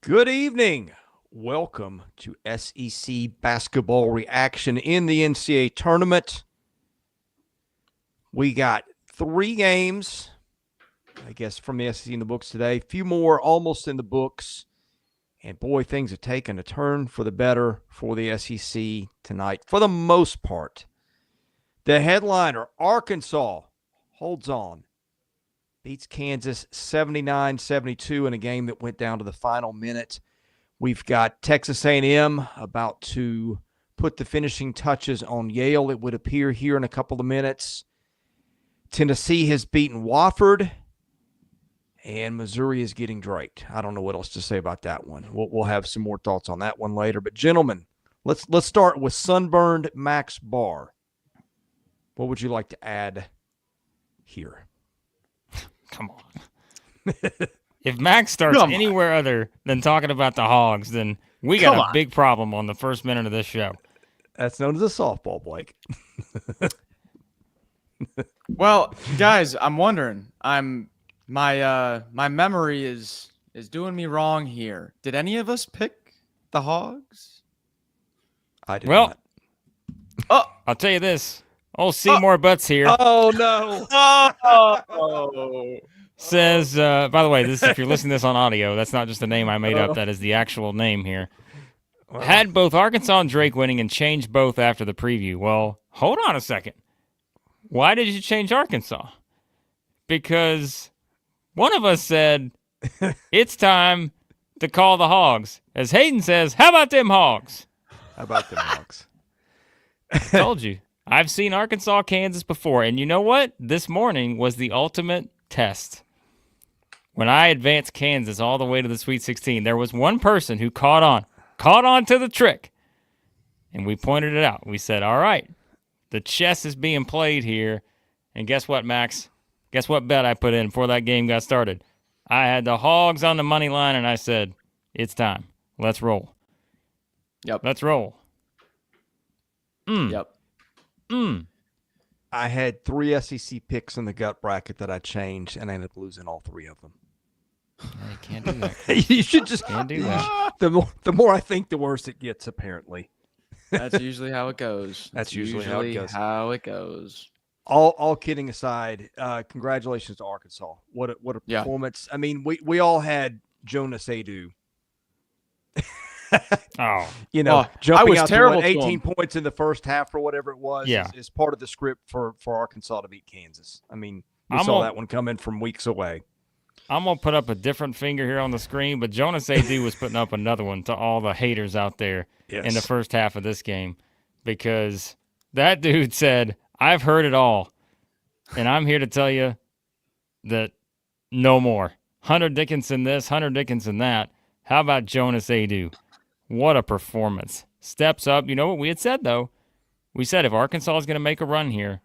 Good evening. Welcome to SEC basketball reaction in the NCAA tournament. We got 3 games, I guess, from the SEC in the books today. A few more almost in the books. And boy, things have taken a turn for the better for the SEC tonight, for the most part. The headliner, Arkansas, holds on. Beats Kansas 79-72 in a game that went down to the final minute. We've got Texas A&M about to put the finishing touches on Yale, it would appear, here in a couple of minutes. Tennessee has beaten Wofford, and Missouri is getting Drake. I don't know what else to say about that one. We'll have some more thoughts on that one later. But, gentlemen, let's start with sunburned Max Barr. What would you like to add here? Come on. If Max starts anywhere other than talking about the Hogs, then we got a big problem on the first minute of this show. That's known as a softball, Blake. Well, guys, I'm wondering. My memory is doing me wrong here. Did any of us pick the Hogs? I did not. I'll tell you this. Oh, Seymour Butts here. Oh, no. Says, by the way, this if you're listening to this on audio, that's not just a name I made up. That is the actual name here. Had both Arkansas and Drake winning and changed both after the preview. Well, hold on a second. Why did you change Arkansas? Because one of us said, it's time to call the Hogs. As Hayden says, how about them Hogs? How about them Hogs? Told you. I've seen Arkansas, Kansas before, and you know what? This morning was the ultimate test. When I advanced Kansas all the way to the Sweet 16, there was one person who caught on to the trick, and we pointed it out. We said, all right, the chess is being played here, and guess what, Max? Guess what bet I put in before that game got started? I had the Hogs on the money line, and I said, it's time. Let's roll. Yep. Let's roll. Yep. I had 3 SEC picks in the gut bracket that I changed, and I ended up losing all 3 of them. You can't do that. You should just can't do that. The more I think, the worse it gets, apparently. That's usually how it goes. That's usually how it goes. All kidding aside, congratulations to Arkansas. What a performance. I mean, we all had Jonas Adu. Jumping out to 18 points in the first half or whatever it was is part of the script for Arkansas to beat Kansas. I mean, we saw that one coming from weeks away. I'm going to put up a different finger here on the screen, but Jonas Adu was putting up another one to all the haters out there in the first half of this game, because that dude said, I've heard it all, and I'm here to tell you that no more. Hunter Dickinson this, Hunter Dickinson that. How about Jonas Adu? What a performance. Steps up. You know what we had said, though? We said if Arkansas is going to make a run here,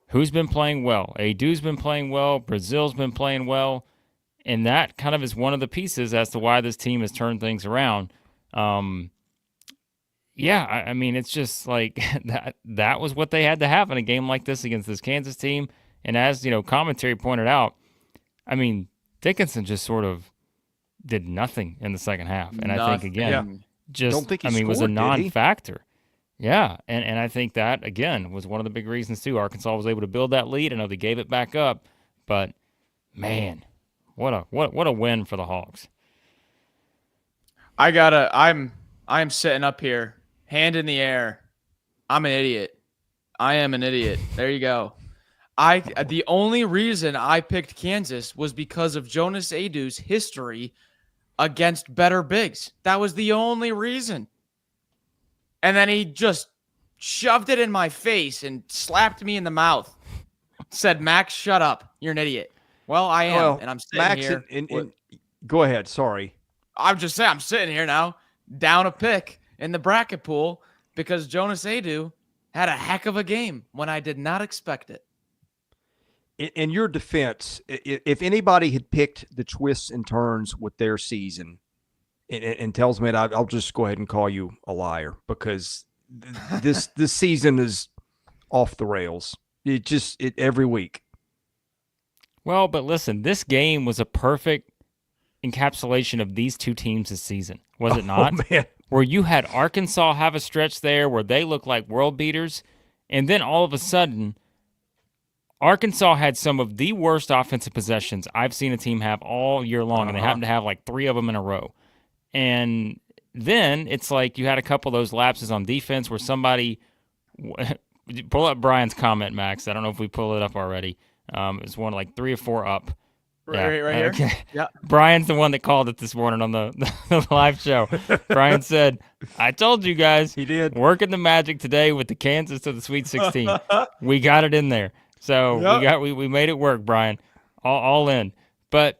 who's been playing well? Adu's been playing well. Brazil's been playing well. And that kind of is one of the pieces as to why this team has turned things around. I mean, it's just like that was what they had to have in a game like this against this Kansas team. And as, commentary pointed out, I mean, Dickinson just sort of did nothing in the second half. And I think, again, was a non-factor. Yeah, and I think that, again, was one of the big reasons, too. Arkansas was able to build that lead. I know they gave it back up. But, man, what a win for the Hogs. I'm sitting up here, hand in the air. I'm an idiot. I am an idiot. There you go. The only reason I picked Kansas was because of Jonas Adu's history against better bigs. That was the only reason. And then he just shoved it in my face and slapped me in the mouth. Said, Max, shut up. You're an idiot. Well, I am, and I'm sitting Max, here. Go ahead. Sorry. I'm just saying, I'm sitting here now, down a pick in the bracket pool because Jonas Adu had a heck of a game when I did not expect it. In your defense, if anybody had picked the twists and turns with their season and tells me that, I'll just go ahead and call you a liar, because this season is off the rails. It every week. Well, but listen, this game was a perfect encapsulation of these two teams this season, was it not? Oh, man. Where you had Arkansas have a stretch there where they looked like world beaters, and then all of a sudden, Arkansas had some of the worst offensive possessions I've seen a team have all year long, and they happened to have like 3 of them in a row. And then it's like you had a couple of those lapses on defense where somebody pull up Brian's comment, Max. I don't know if we pull it up already. It's one like 3 or 4 up. Right here. Okay. Yeah. Brian's the one that called it this morning on the live show. Brian said, "I told you guys, He did. Working the magic today with the Kansas to the Sweet 16. We got it in there, so we made it work, Brian. All in, but."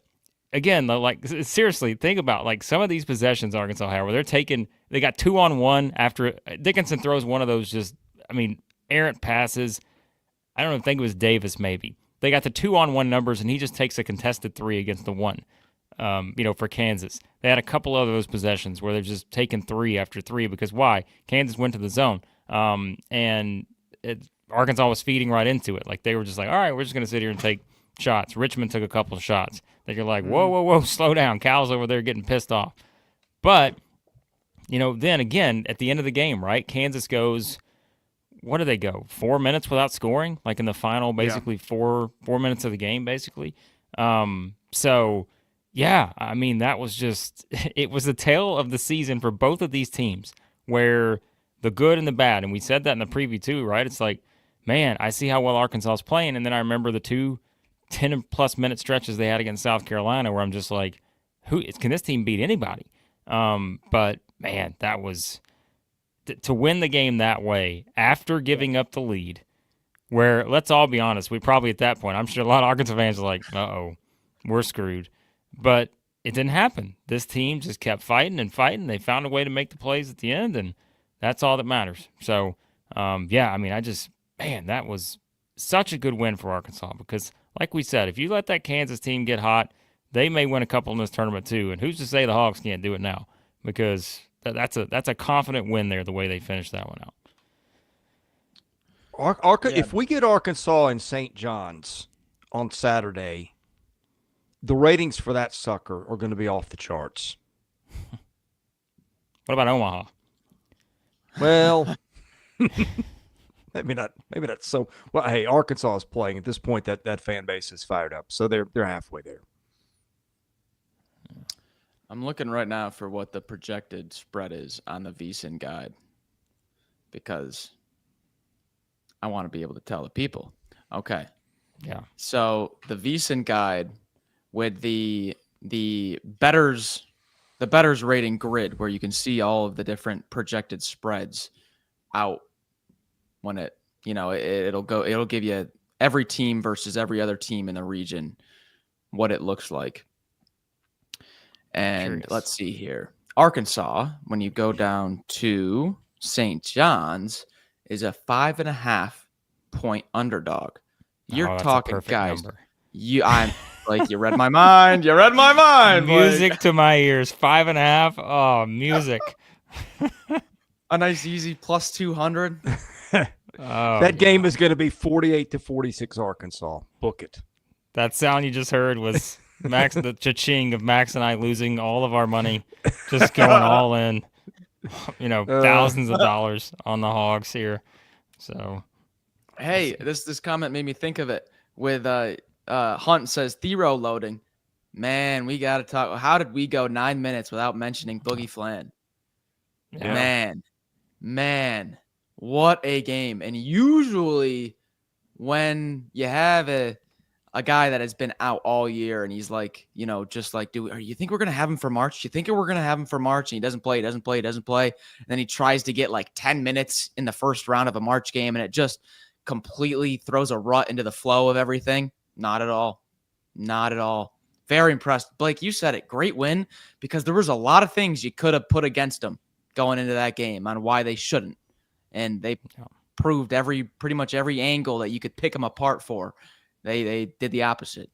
Again, though, like seriously, think about like some of these possessions Arkansas had where they got 2-on-1 after Dickinson throws one of those errant passes. I don't think it was Davis maybe. They got the 2-on-1 numbers and he just takes a contested 3 against the 1. For Kansas. They had a couple of those possessions where they're just taking 3 after 3 because why? Kansas went to the zone. Arkansas was feeding right into it. Like they were just like, all right, we're just going to sit here and take shots. Richmond took a couple of shots that you're like, whoa, slow down. Cal's over there getting pissed off. But, then again, at the end of the game, right, Kansas goes, what do they go, 4 minutes without scoring? Like in the final, basically 4 minutes of the game, basically. That was just, it was the tale of the season for both of these teams where the good and the bad, and we said that in the preview too, right? It's like, man, I see how well Arkansas is playing, and then I remember the 2 10-plus minute stretches they had against South Carolina where I'm just like, can this team beat anybody? But, man, that was to win the game that way after giving up the lead where, let's all be honest, we probably at that point, I'm sure a lot of Arkansas fans are like, uh-oh, we're screwed. But it didn't happen. This team just kept fighting and fighting. They found a way to make the plays at the end, and that's all that matters. So, that was such a good win for Arkansas because, like we said, if you let that Kansas team get hot, they may win a couple in this tournament too. And who's to say the Hogs can't do it now? Because that's a confident win there, the way they finished that one out. If we get Arkansas and St. John's on Saturday, the ratings for that sucker are going to be off the charts. What about Omaha? Well, maybe not so. Well, hey, Arkansas is playing at this point. That fan base is fired up, so they're halfway there. I'm looking right now for what the projected spread is on the VSiN guide because I want to be able to tell the people. Okay. Yeah. So the VSiN guide with the bettors rating grid where you can see all of the different projected spreads out when it'll give you every team versus every other team in the region, what it looks like. And let's see here. Arkansas, when you go down to St. John's, is a 5.5 point underdog. You're talking, guys. Number. You read my mind. You read my mind. Music to my ears. 5.5. Oh, music. A nice easy plus 200. That game is going to be 48-46 Arkansas. Book it. That sound you just heard was Max, the cha-ching of Max and I losing all of our money, just going all in, thousands of dollars on the Hogs here. So, hey, this comment made me think of it with Hunt says Thero loading. Man, we got to talk. How did we go 9 minutes without mentioning Boogie Fland? Yeah. Man, what a game. And usually when you have a guy that has been out all year and he's like, just like, you think we're going to have him for March? You think we're going to have him for March? And he doesn't play. And then he tries to get like 10 minutes in the first round of a March game and it just completely throws a rut into the flow of everything. Not at all. Very impressed. Blake, you said it. Great win because there was a lot of things you could have put against them going into that game on why they shouldn't. And they proved pretty much every angle that you could pick them apart for. They did the opposite.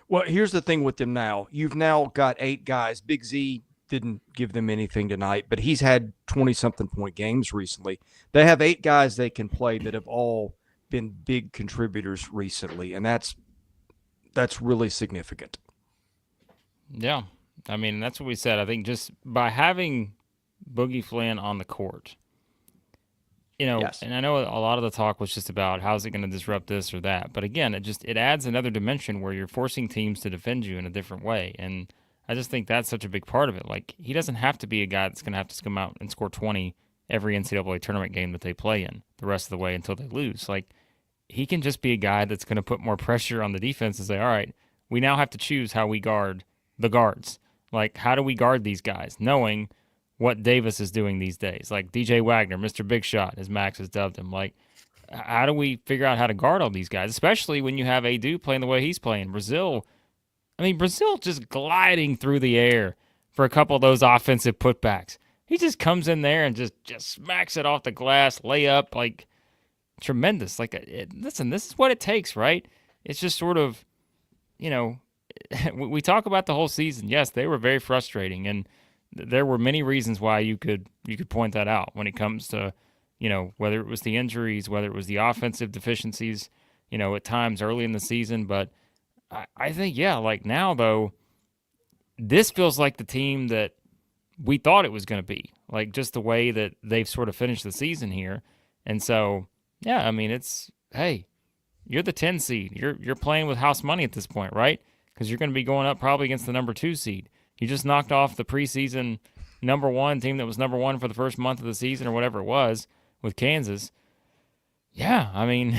Well, here's the thing with them now. You've now got 8 guys. Big Z didn't give them anything tonight, but he's had 20-something point games recently. They have 8 guys they can play that have all been big contributors recently, and that's really significant. Yeah. I mean, that's what we said. I think just by having Boogie Fland on the court, Yes. and I know a lot of the talk was just about how's it going to disrupt this or that. But again, it adds another dimension where you're forcing teams to defend you in a different way. And I just think that's such a big part of it. Like, he doesn't have to be a guy that's going to have to come out and score 20 every NCAA tournament game that they play in the rest of the way until they lose. Like, he can just be a guy that's going to put more pressure on the defense and say, all right, we now have to choose how we guard the guards. Like, how do we guard these guys, knowing what Davis is doing these days? Like DJ Wagner, Mr. Big Shot, as Max has dubbed him. Like, how do we figure out how to guard all these guys, especially when you have Adu playing the way he's playing? Brazil just gliding through the air for a couple of those offensive putbacks. He just comes in there and just smacks it off the glass, layup, like, tremendous. Like, listen, this is what it takes, right? It's just sort of, we talk about the whole season. Yes, they were very frustrating, and there were many reasons why you could point that out when it comes to, whether it was the injuries, whether it was the offensive deficiencies, at times early in the season. But I think, like now, though, this feels like the team that we thought it was going to be, like just the way that they've sort of finished the season here. And so, yeah, I mean, hey, you're the 10 seed. You're playing with house money at this point, right? Because you're going to be going up probably against the number 2 seed. You just knocked off the preseason number 1 team that was number 1 for the first month of the season or whatever it was with Kansas. Yeah, I mean,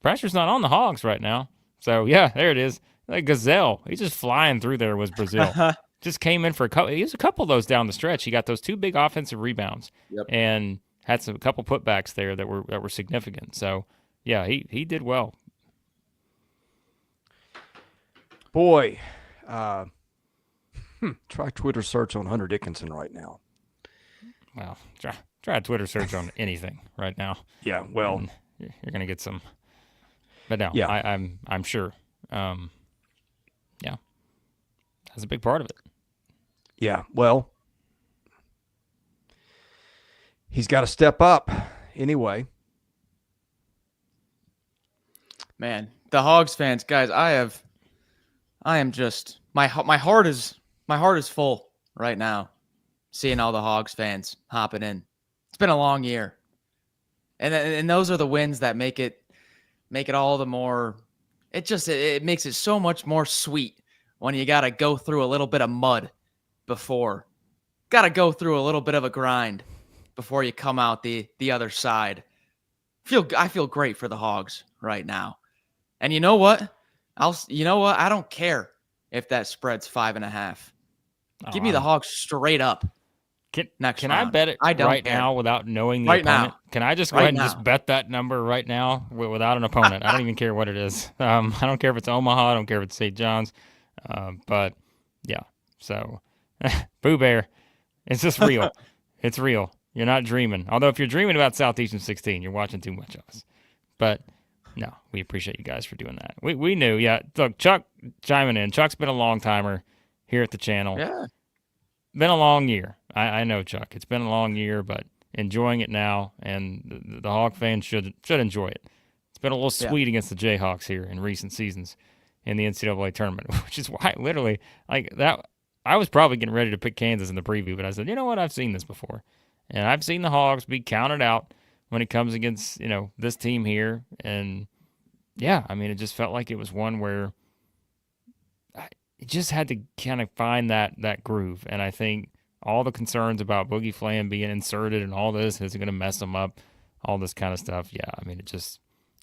pressure's not on the Hogs right now. So, yeah, there it is. Like Gazelle, he's just flying through there with Brazil. Just came in for a couple. He was a couple of those down the stretch. He got those 2 big offensive rebounds and had a couple putbacks there that were significant. So, yeah, he did well. Boy, try Twitter search on Hunter Dickinson right now. Well, try a Twitter search on anything right now. Yeah, well, and you're gonna get some. But no, yeah, I'm sure. Yeah, that's a big part of it. Yeah, well, he's got to step up anyway. Man, the Hogs fans, guys, I am just my heart is full right now, seeing all the Hogs fans hopping in. It's been a long year, and those are the wins that make it all the more. It makes it so much more sweet when you got to go through a little bit of mud before, got to go through a little bit of a grind before you come out the other side. I feel great for the Hogs right now, and you know what? I don't care if that spread's 5.5. Give me the Hogs straight up. Can round. I bet it right now without knowing the opponent? Can I just go ahead and just bet that number right now without an opponent? I don't even care what it is. I don't care if it's Omaha. I don't care if it's St. John's. But yeah, so Boo Bear, it's just real. It's real. You're not dreaming. Although if you're dreaming about Southeastern 16, you're watching too much of us. But no, we appreciate you guys for doing that. We knew, yeah. Look, Chuck chiming in. Chuck's been a long timer here at the channel. Yeah. Been a long year. I know, Chuck. It's been a long year, but enjoying it now, and the Hawk fans should enjoy it. It's been a little sweet against the Jayhawks here in recent seasons in the NCAA tournament, which is why literally like that. I was probably getting ready to pick Kansas in the preview, but I said, you know what? I've seen this before, and I've seen the Hogs be counted out when it comes against this team here, and yeah, I mean, it just felt like it was one where it just had to kind of find that groove, and I think all the concerns about Boogie Fland being inserted and all this is going to mess them up, all this kind of stuff. Yeah, I mean,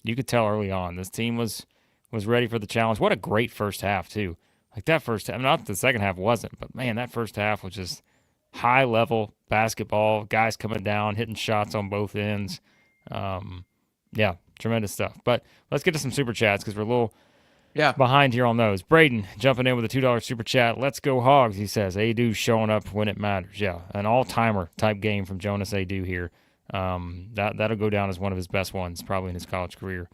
you could tell early on this team was ready for the challenge. What a great first half too. Like that first half, not that the second half wasn't, but man, that first half was just high level basketball, guys coming down, hitting shots on both ends. Yeah, tremendous stuff. But let's get to some super chats because we're a little behind here on those. Braden jumping in with a $2 super chat. Let's go Hogs, he says. Adu showing up when it matters. Yeah, an all-timer type game from Jonas Adu here. That'll go down as one of his best ones probably in his college career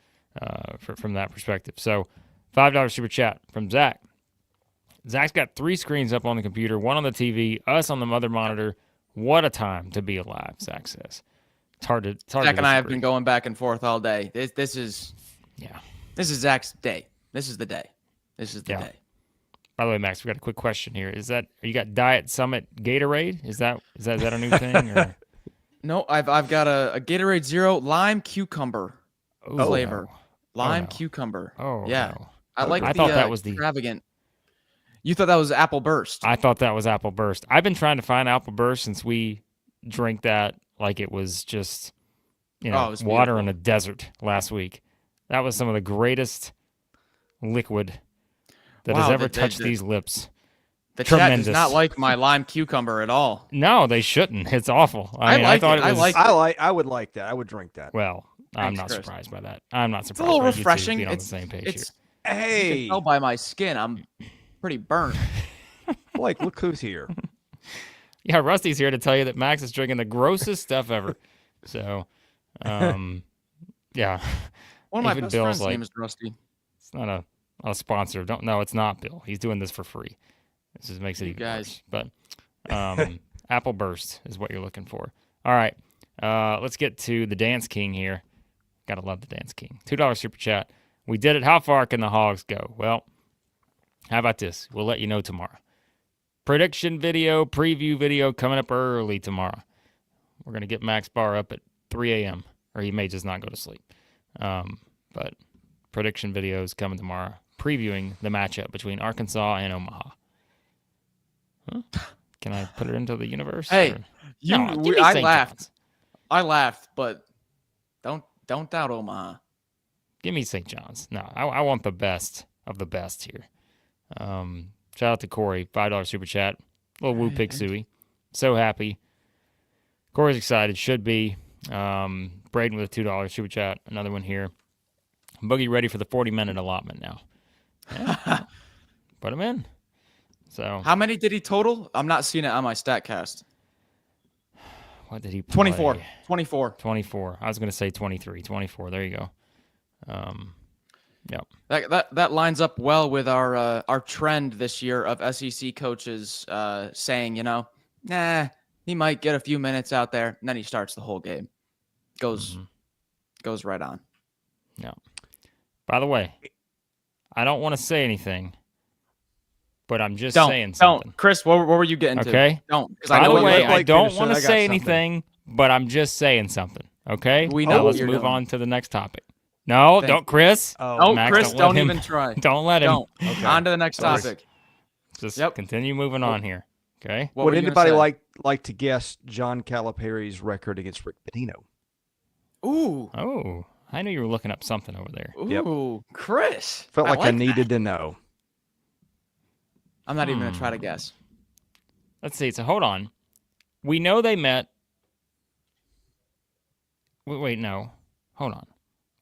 from that perspective. So $5 super chat from Zach. Zach's got 3 screens up on the computer, 1 on the TV, us on the mother monitor. What a time to be alive, Zach says. It's hard to Zach and I have been going back and forth all day. This is Zach's day. This is the day. This is the day. By the way, Max, we got a quick question here. You got Diet Summit Gatorade? Is that a new thing? Or? No, I've got a Gatorade Zero lime cucumber flavor. No. Lime no. cucumber. Oh, yeah. no. I like I the thought that was the extravagant. You thought that was Apple Burst. I thought that was Apple Burst. I've been trying to find Apple Burst since we drank that like it was just, water in a desert last week. That was some of the greatest liquid that has ever touched these lips. The Tremendous. chat does not like my lime cucumber at all. No, they shouldn't. It's awful. I would like that. I would drink that. Well, I'm Thanks, not Chris. surprised by that. I'm not surprised. It's a little by you two refreshing. being on the same page here. Hey, you can tell by my skin, I'm pretty burnt. Blake, look who's here. Yeah, Rusty's here to tell you that Max is drinking the grossest stuff ever. So, yeah. One of my Even best Bill's friends' like, name is Rusty. It's not a sponsor. No, it's not, Bill. He's doing this for free. This just makes it even worse. But Apple Burst is what you're looking for. All right. Let's get to the Dance King here. Gotta love the Dance King. $2 super chat. We did it. How far can the Hogs go? Well, how about this? We'll let you know tomorrow. Prediction video, preview video coming up early tomorrow. We're going to get Max Barr up at 3 a.m. Or he may just not go to sleep. But prediction videos coming tomorrow, previewing the matchup between Arkansas and Omaha. Huh? Can I put it into the universe? Hey, I laughed. John's. I laughed, but don't doubt Omaha. Give me St. John's. No, I want the best of the best here. Shout out to Corey, $5 super chat. Little woo pig suey. So happy. Corey's excited. Should be. Braden with a $2 super chat. Another one here. Boogie ready for the 40-minute allotment now. Yeah. Put him in. So how many did he total? I'm not seeing it on my StatCast. What did he play? 24. 24. I was going to say 23. 24. There you go. Yep. That lines up well with our trend this year of SEC coaches saying, he might get a few minutes out there, and then he starts the whole game. Goes right on. Yeah. By the way, I don't want to say anything, but I'm just saying something. Don't. Chris, what were you getting to? Okay. Don't. By the way, I don't want to say anything, but I'm just saying something. Okay? We know let's move on to the next topic. No, don't, Chris. Oh, Max, Chris, don't even try. Don't let him. Don't. Okay. On to the next topic. Just continue moving on here. Okay. Would anybody like to guess John Calipari's record against Rick Pitino? Ooh. Oh, I knew you were looking up something over there. Ooh, yep. Chris. Felt like I needed to know. I'm not even going to try to guess. Let's see. So hold on. We know they met. Wait, no. Hold on.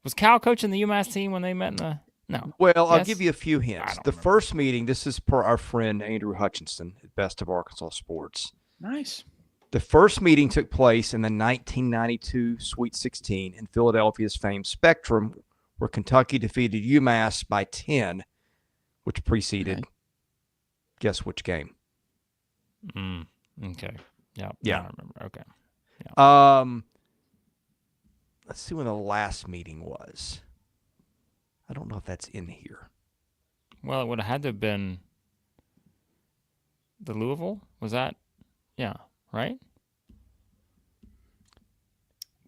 Was Cal coaching the UMass team when they met in the... No. Well, yes? I'll give you a few hints. The first meeting, this is per our friend Andrew Hutchinson at Best of Arkansas Sports. Nice. The first meeting took place in the 1992 Sweet 16 in Philadelphia's famed Spectrum, where Kentucky defeated UMass by 10, which preceded, guess which game? Okay. Yeah. Yeah. I don't remember. Okay. Yeah. Let's see when the last meeting was. I don't know if that's in here. Well, it would have had to have been the Louisville. Was that? Yeah. Right?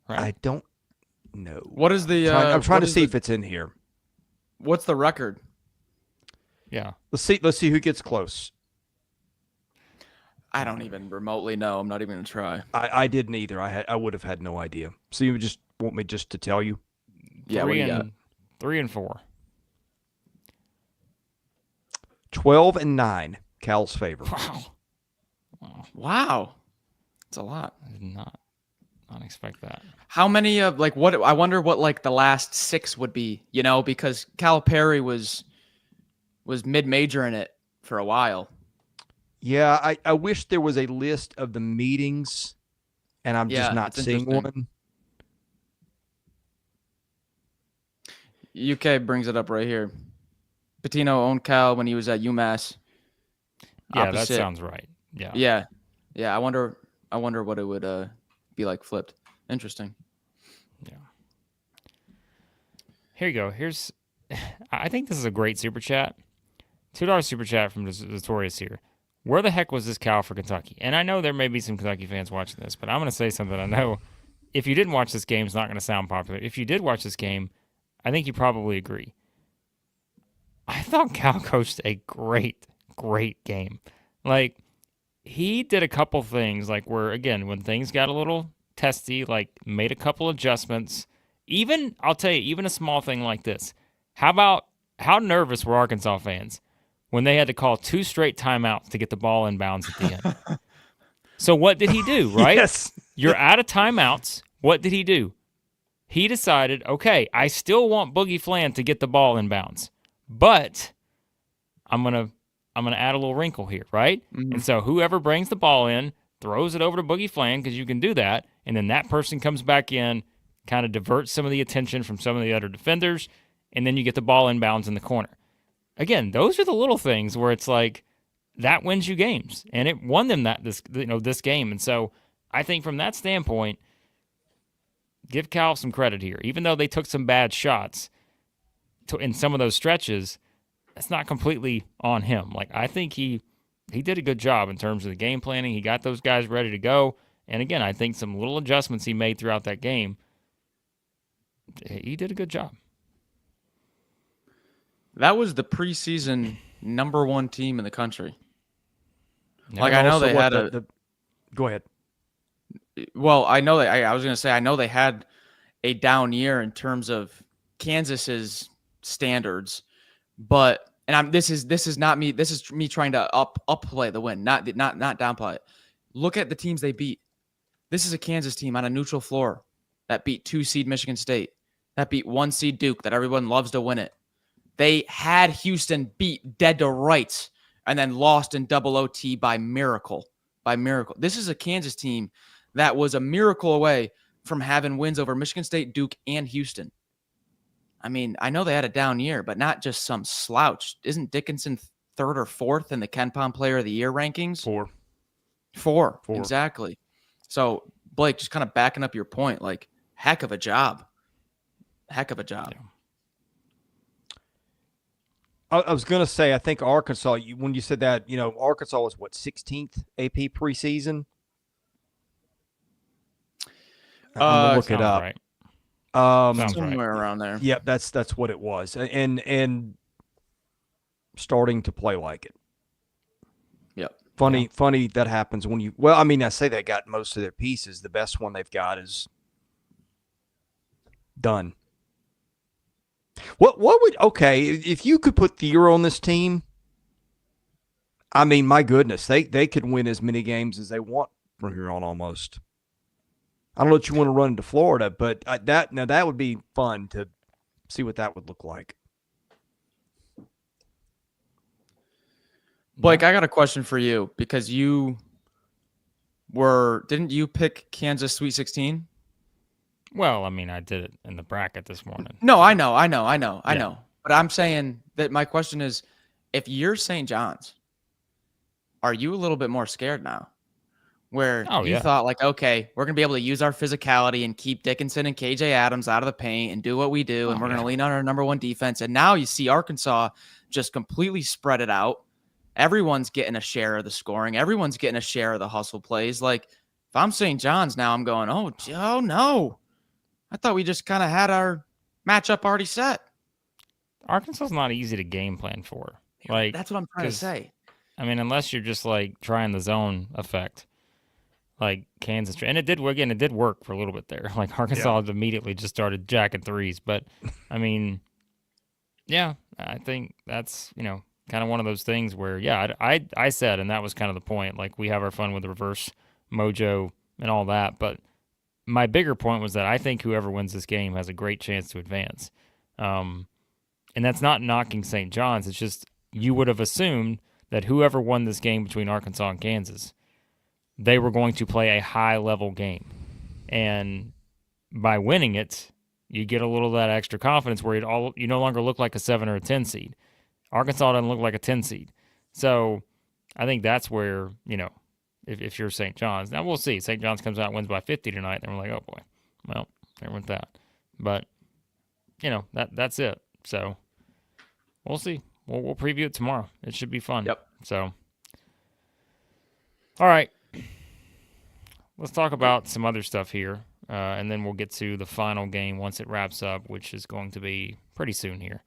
I don't know. What is the... I'm trying to see if it's in here. What's the record? Yeah. Let's see who gets close. I don't even remotely know. I'm not even going to try. I didn't either. I would have had no idea. So you just want me just to tell you? Yeah, 3 and 4. 12-9. Cal's favor. Wow. That's a lot. I did not expect that. How many of what? I wonder what the last 6 would be. Because Calipari was mid-major in it for a while. Yeah, I wish there was a list of the meetings, and I'm just not seeing one. UK brings it up right here. Pitino owned Cal when he was at UMass. Yeah, that sounds right. Yeah. I wonder what it would be like flipped. Interesting. Yeah. Here you go. I think this is a great super chat $2 super chat from Notorious here. Where the heck was this Cal for Kentucky? And I know there may be some Kentucky fans watching this, but I'm going to say something I know. If you didn't watch this game, it's not going to sound popular. If you did watch this game, I think you probably agree. I thought Cal coached a great game. Like, he did a couple things, like where, again, when things got a little testy, like made a couple adjustments. Even, I'll tell you, even a small thing like this. How nervous were Arkansas fans when they had to call 2 straight timeouts to get the ball in bounds at the end? So what did he do, right? Yes. You're out of timeouts. What did he do? He decided, okay, I still want Boogie Fland to get the ball in bounds, but I'm gonna add a little wrinkle here, right? Mm-hmm. And so whoever brings the ball in throws it over to Boogie Fland, because you can do that, and then that person comes back in, kind of diverts some of the attention from some of the other defenders, and then you get the ball in bounds in the corner. Again, those are the little things where it's like that wins you games, and it won them this game. And so I think from that standpoint, give Cal some credit here. Even though they took some bad shots in some of those stretches, that's not completely on him. Like, I think he did a good job in terms of the game planning. He got those guys ready to go. And again, I think some little adjustments he made throughout that game, he did a good job. That was the preseason number 1 team in the country. Like, I know they had Go ahead. Well, I know that I was going to say, I know they had a down year in terms of Kansas's standards, but this is not me. This is me trying to upplay the win, not downplay it. Look at the teams they beat. This is a Kansas team on a neutral floor that beat 2 seed Michigan State, that beat 1 seed Duke, that everyone loves to win it. They had Houston beat dead to rights and then lost in double OT by miracle. This is a Kansas team that was a miracle away from having wins over Michigan State, Duke, and Houston. I mean, I know they had a down year, but not just some slouch. Isn't Dickinson 3rd or 4th in the KenPom Player of the Year rankings? 4. Exactly. So, Blake, just kind of backing up your point, like, heck of a job. Yeah. I was going to say, I think Arkansas, when you said that, Arkansas was, 16th AP preseason? I'm going to look it up. Right. Somewhere around there. Yep, that's what it was. And starting to play like it. Yep. Funny that happens when you – well, I mean, I say they got most of their pieces. The best one they've got is done. What would – okay, if you could put Theor on this team, I mean, my goodness, they could win as many games as they want from here on almost. I don't know what you want to run into Florida, but that would be fun to see what that would look like. Blake, I got a question for you, because didn't you pick Kansas Sweet 16? Well, I mean, I did it in the bracket this morning. No, I know. But I'm saying that my question is, if you're St. John's, are you a little bit more scared now? Where you thought, like, okay, we're going to be able to use our physicality and keep Dickinson and KJ Adams out of the paint and do what we do, and we're going to lean on our number 1 defense. And now you see Arkansas just completely spread it out. Everyone's getting a share of the scoring. Everyone's getting a share of the hustle plays. Like, if I'm St. John's now, I'm going, oh no. I thought we just kind of had our matchup already set. Arkansas's not easy to game plan for. Like, that's what I'm trying to say. I mean, unless you're just like trying the zone effect, like Kansas, and it did work for a little bit there. Like, Arkansas immediately just started jacking threes, but I mean, yeah, I think that's kind of one of those things where I said, and that was kind of the point. Like, we have our fun with the reverse mojo and all that, but my bigger point was that I think whoever wins this game has a great chance to advance. And that's not knocking St. John's. It's just you would have assumed that whoever won this game between Arkansas and Kansas, they were going to play a high-level game. And by winning it, you get a little of that extra confidence where you no longer look like a 7 or a 10 seed. Arkansas doesn't look like a 10 seed. So I think that's where, if you're St. John's. Now, we'll see. St. John's comes out and wins by 50 tonight, and we're like, oh, boy. Well, there went that. But, that's it. So we'll see. we'll preview it tomorrow. It should be fun. Yep. So, all right. Let's talk about some other stuff here, and then we'll get to the final game once it wraps up, which is going to be pretty soon here.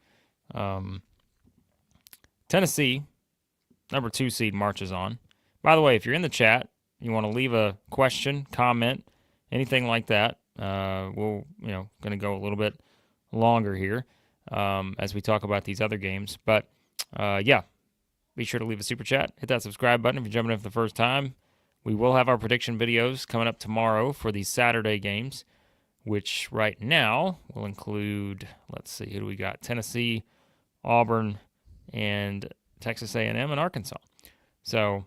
Tennessee, number 2 seed, marches on. By the way, if you're in the chat, you want to leave a question, comment, anything like that, we'll, going to go a little bit longer here as we talk about these other games. But, be sure to leave a super chat. Hit that subscribe button if you're jumping in for the first time. We will have our prediction videos coming up tomorrow for these Saturday games, which right now will include, let's see, who do we got? Tennessee, Auburn, and Texas A&M and Arkansas. So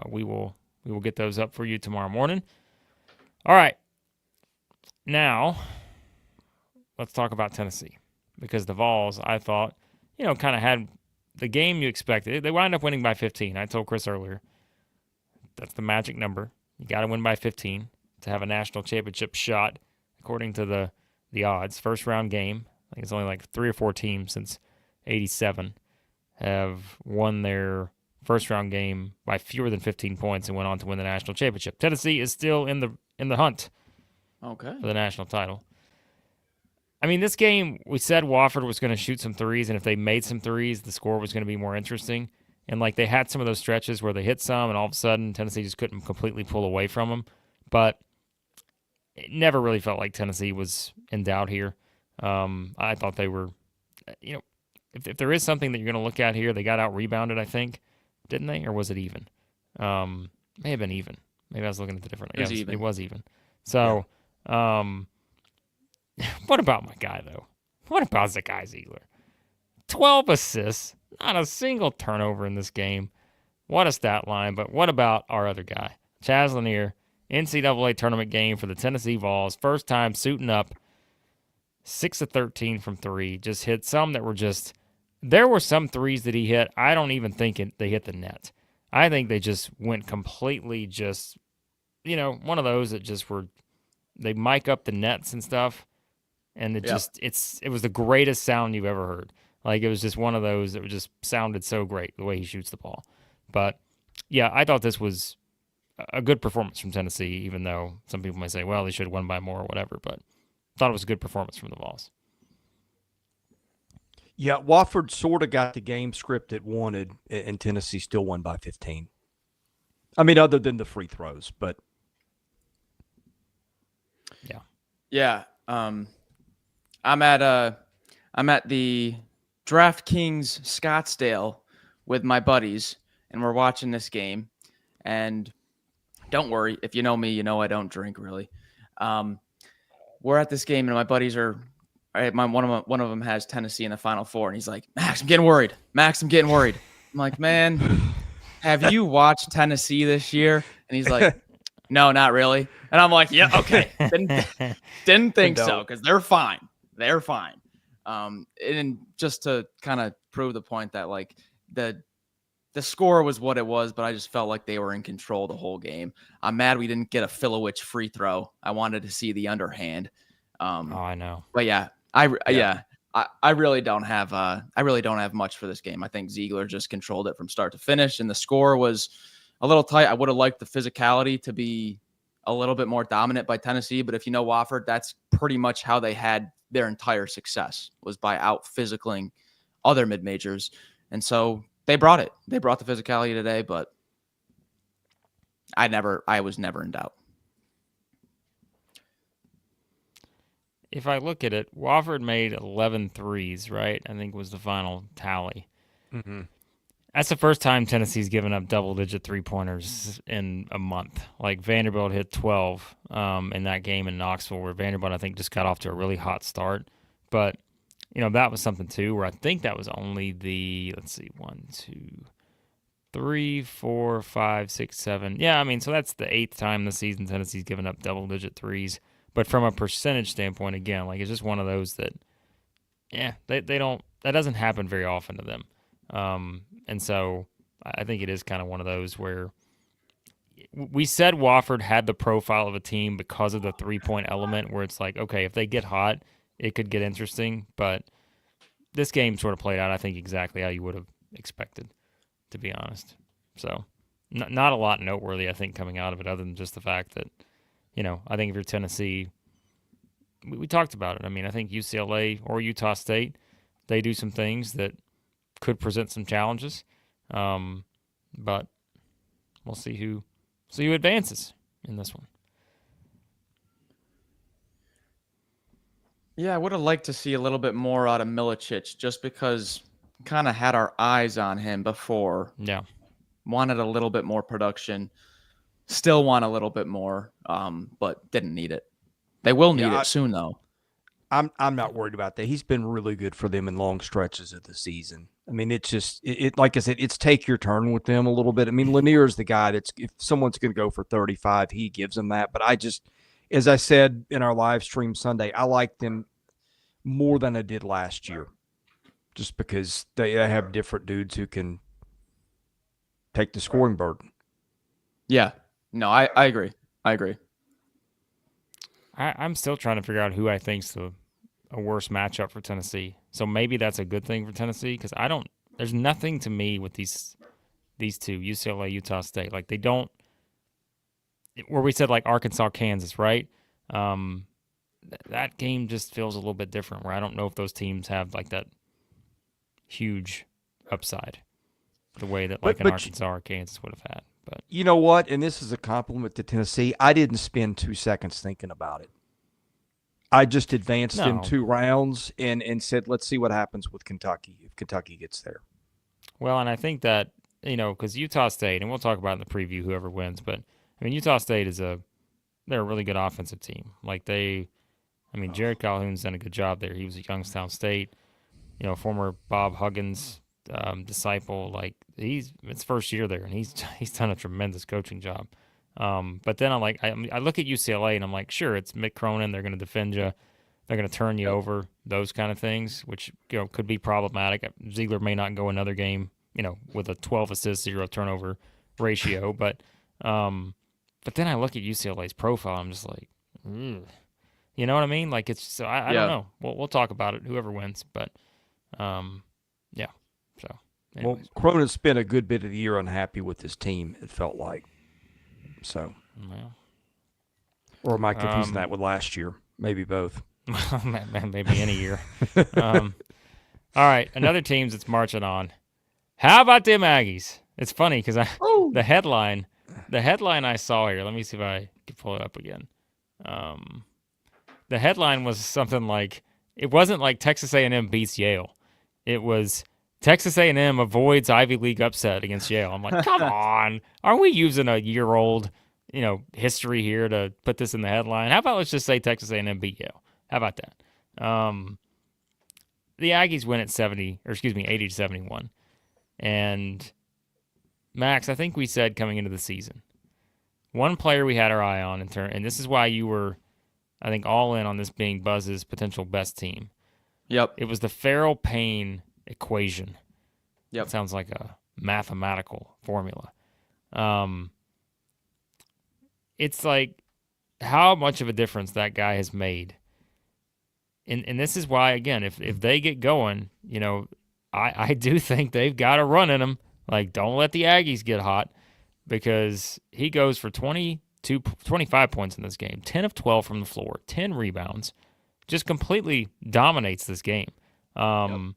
we will get those up for you tomorrow morning. All right. Now, let's talk about Tennessee, because the Vols, I thought, kind of had the game you expected. They wound up winning by 15. I told Chris earlier, that's the magic number. You got to win by 15 to have a national championship shot, according to the odds. First round game. I think it's only like 3 or 4 teams since 87 have won their first round game by fewer than 15 points and went on to win the national championship. Tennessee is still in the hunt for the national title. I mean, this game, we said Wofford was going to shoot some threes, and if they made some threes, the score was going to be more interesting. And they had some of those stretches where they hit some, and all of a sudden Tennessee just couldn't completely pull away from them. But it never really felt like Tennessee was in doubt here. I thought they were, if there is something that you're going to look at here, they got out-rebounded, I think. Didn't they? Or was it even? May have been even. Maybe I was looking at the different. It was even. So, what about my guy, though? What about Zakai Ziegler? 12 assists. Not a single turnover in this game. What a stat line. But what about our other guy? Chaz Lanier, NCAA tournament game for the Tennessee Vols. First time suiting up. 6 of 13 from 3. Just hit some that were just... There were some threes that he hit. I don't even think they hit the net. I think they just went completely just... one of those that just were... They mic up the nets and stuff. And it was the greatest sound you've ever heard. It was just one of those that just sounded so great, the way he shoots the ball. But, yeah, I thought this was a good performance from Tennessee, even though some people might say, well, they should have won by more or whatever. But I thought it was a good performance from the Vols. Yeah, Wofford sort of got the game script it wanted, and Tennessee still won by 15. I mean, other than the free throws, but. Yeah. Yeah. I'm at the DraftKings Scottsdale with my buddies, and we're watching this game. And don't worry, if you know me, you know I don't drink really. We're at this game, and my buddies are. One of them has Tennessee in the Final Four, and he's like, "Max, I'm getting worried. I'm like, "Man, have you watched Tennessee this year?" And he's like, "No, not really." And I'm like, "Yeah, okay." Didn't think so, because they're fine. They're fine. And just to kind of prove the point that the score was what it was, but I just felt like they were in control the whole game. I'm mad we didn't get a Filowich free throw. I wanted to see the underhand. I know. But yeah, I really don't have much for this game. I think Ziegler just controlled it from start to finish, and the score was a little tight. I would have liked the physicality to be a little bit more dominant by Tennessee, but if you know Wofford, that's pretty much how they had their entire success, was by out physicaling other mid-majors. And so they brought it. They brought the physicality today, but I was never in doubt. If I look at it, Wofford made 11 threes, right? I think was the final tally. Mm-hmm. That's the first time Tennessee's given up double-digit three-pointers in a month. Vanderbilt hit 12 in that game in Knoxville, where Vanderbilt, I think, just got off to a really hot start. But, that was something, too, where I think that was only the, 1, 2, 3, 4, 5, 6, 7. Yeah, I mean, so that's the 8th time this season Tennessee's given up double-digit threes. But from a percentage standpoint, again, it's just one of those that, they don't, that doesn't happen very often to them. And so I think it is kind of one of those where we said Wofford had the profile of a team because of the three-point element, where it's okay, if they get hot, it could get interesting. But this game sort of played out, I think, exactly how you would have expected, to be honest. So not a lot noteworthy, I think, coming out of it, other than just the fact that, I think if you're Tennessee, we talked about it. I mean, I think UCLA or Utah State, they do some things that could present some challenges, but we'll see who advances in this one. Yeah, I would have liked to see a little bit more out of Milicic, just because kind of had our eyes on him before. Yeah. Wanted a little bit more production. Still want a little bit more, but didn't need it. They will need it soon, though. I'm not worried about that. He's been really good for them in long stretches of the season. I mean, it's just like I said, it's take your turn with them a little bit. I mean, Lanier is the guy that's, if someone's going to go for 35, he gives them that. But I just, as I said in our live stream Sunday, I like them more than I did last year, just because they have different dudes who can take the scoring burden. Yeah, no, I agree. I'm still trying to figure out who I think's a worse matchup for Tennessee. So maybe that's a good thing for Tennessee, because there's nothing to me with these two, UCLA, Utah State. Like, they don't, where we said like Arkansas, Kansas, right? That game just feels a little bit different, where I don't know if those teams have like that huge upside the way that like an Arkansas or Kansas would have had. But you know what? And this is a compliment to Tennessee. I didn't spend 2 seconds thinking about it. I just advanced in 2 rounds and said, let's see what happens with Kentucky if Kentucky gets there. Well, and I think that, because Utah State, and we'll talk about in the preview whoever wins, but I mean, Utah State they're a really good offensive team. Like Jared Calhoun's done a good job there. He was at Youngstown State, former Bob Huggins disciple. Like, it's first year there, and he's done a tremendous coaching job. But then I look at UCLA and I'm like, sure, it's Mick Cronin. They're going to defend you. They're going to turn you over, those kind of things, which could be problematic. Ziegler may not go another game, with a 12 assists, 0 turnover ratio. But then I look at UCLA's profile. I'm just like, you know what I mean? Like, it's so I don't know. We'll talk about it, whoever wins. But yeah. So. Anyways. Well, Cronin spent a good bit of the year unhappy with his team, it felt like. So, well, or am I confusing that with last year? Maybe both. Maybe any year. All right, another team that's marching on. How about them Aggies? It's funny because the headline I saw here. Let me see if I can pull it up again. The headline was something like, it wasn't like Texas A&M beats Yale. It was Texas A&M avoids Ivy League upset against Yale. I'm like, come on. Aren't we using a year-old, history here to put this in the headline? How about let's just say Texas A&M beat Yale? How about that? The Aggies win at 80-71. And Max, I think we said coming into the season, one player we had our eye on and this is why you were, I think, all in on this being Buzz's potential best team. Yep. It was the Farrell-Payne equation. Yep. It sounds like a mathematical formula. It's like how much of a difference that guy has made. And this is why, again, if they get going, I do think they've got a run in them. Like, don't let the Aggies get hot, because he goes for 25 points in this game, 10 of 12 from the floor, 10 rebounds, just completely dominates this game. Yep.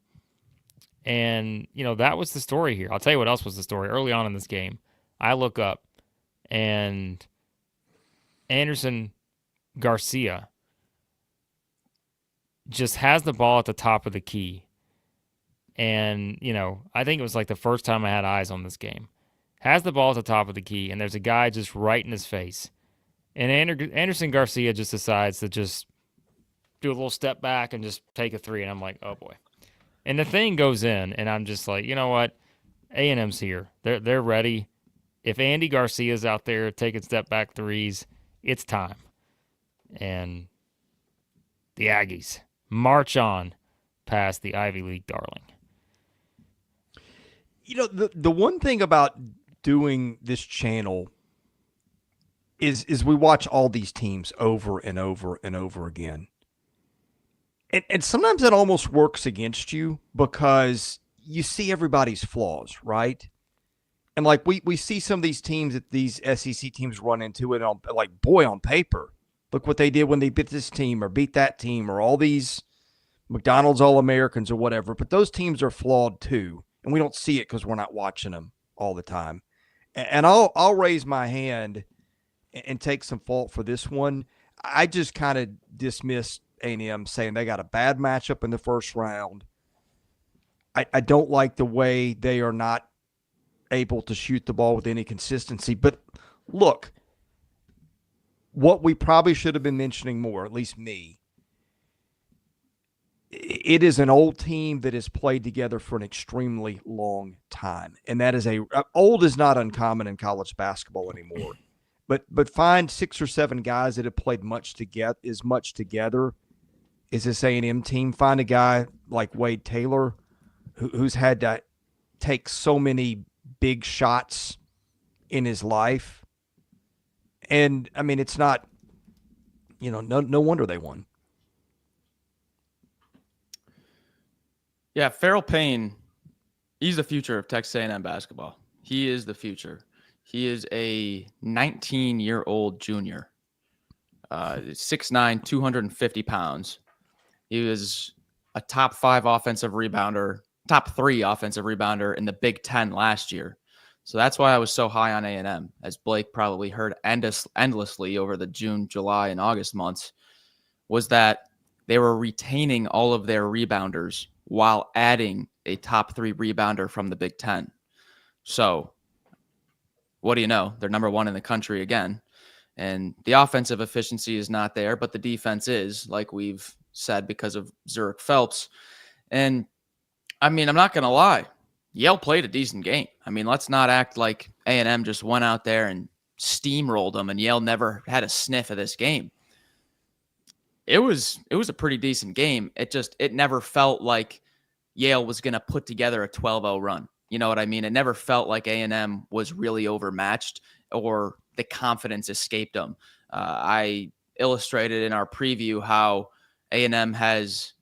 And, that was the story here. I'll tell you what else was the story. Early on in this game, I look up, and Anderson Garcia just has the ball at the top of the key. And, I think it was like the first time I had eyes on this game. Has the ball at the top of the key, and there's a guy just right in his face. And Anderson Garcia just decides to just do a little step back and just take a three. And I'm like, oh, boy. And the thing goes in, and I'm just like, you know what? A&M's here. They're ready. If Andy Garcia's out there taking step back threes, it's time. And the Aggies march on past the Ivy League darling. The one thing about doing this channel is we watch all these teams over and over and over again. And sometimes it almost works against you, because you see everybody's flaws, right? And like we see some of these teams that these SEC teams run into it on, like, boy, on paper, look what they did when they beat this team or beat that team or all these McDonald's All-Americans or whatever. But those teams are flawed too, and we don't see it because we're not watching them all the time. And I'll raise my hand and take some fault for this one. I just kind of dismissed A&M, saying they got a bad matchup in the first round. I don't like the way they are not able to shoot the ball with any consistency. But look, what we probably should have been mentioning more, at least me, it is an old team that has played together for an extremely long time. And that is old is not uncommon in college basketball anymore. But find 6 or 7 guys that have played much together is this A&M team. Find a guy like Wade Taylor who's had to take so many big shots in his life. And, I mean, it's not, no wonder they won. Yeah, Farrell Payne, he's the future of Texas A&M basketball. He is the future. He is a 19-year-old junior, 6'9", 250 pounds. He was a top 3 offensive rebounder in the Big Ten last year. So that's why I was so high on A&M, as Blake probably heard endlessly over the June, July, and August months, was that they were retaining all of their rebounders while adding a top 3 rebounder from the Big Ten. So what do you know? They're number 1 in the country again. And the offensive efficiency is not there, but the defense is, like we've said, because of Zurich Phelps. And, I mean, I'm not going to lie. Yale played a decent game. I mean, let's not act like A&M just went out there and steamrolled them and Yale never had a sniff of this game. It was a pretty decent game. It never felt like Yale was going to put together a 12-0 run. You know what I mean? It never felt like A&M was really overmatched or the confidence escaped them. I illustrated in our preview how A&M has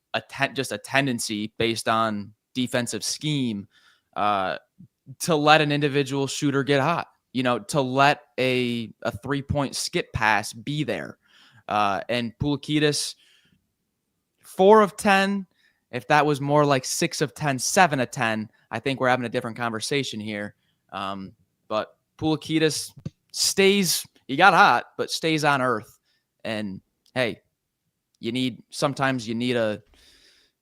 just a tendency based on defensive scheme to let an individual shooter get hot, to let a 3-point skip pass be there. And Poulikitis, 4 of 10. If that was more like 6 of 10, 7 of 10, I think we're having a different conversation here. But Poulikitis he got hot, but stays on earth. And hey, sometimes you need a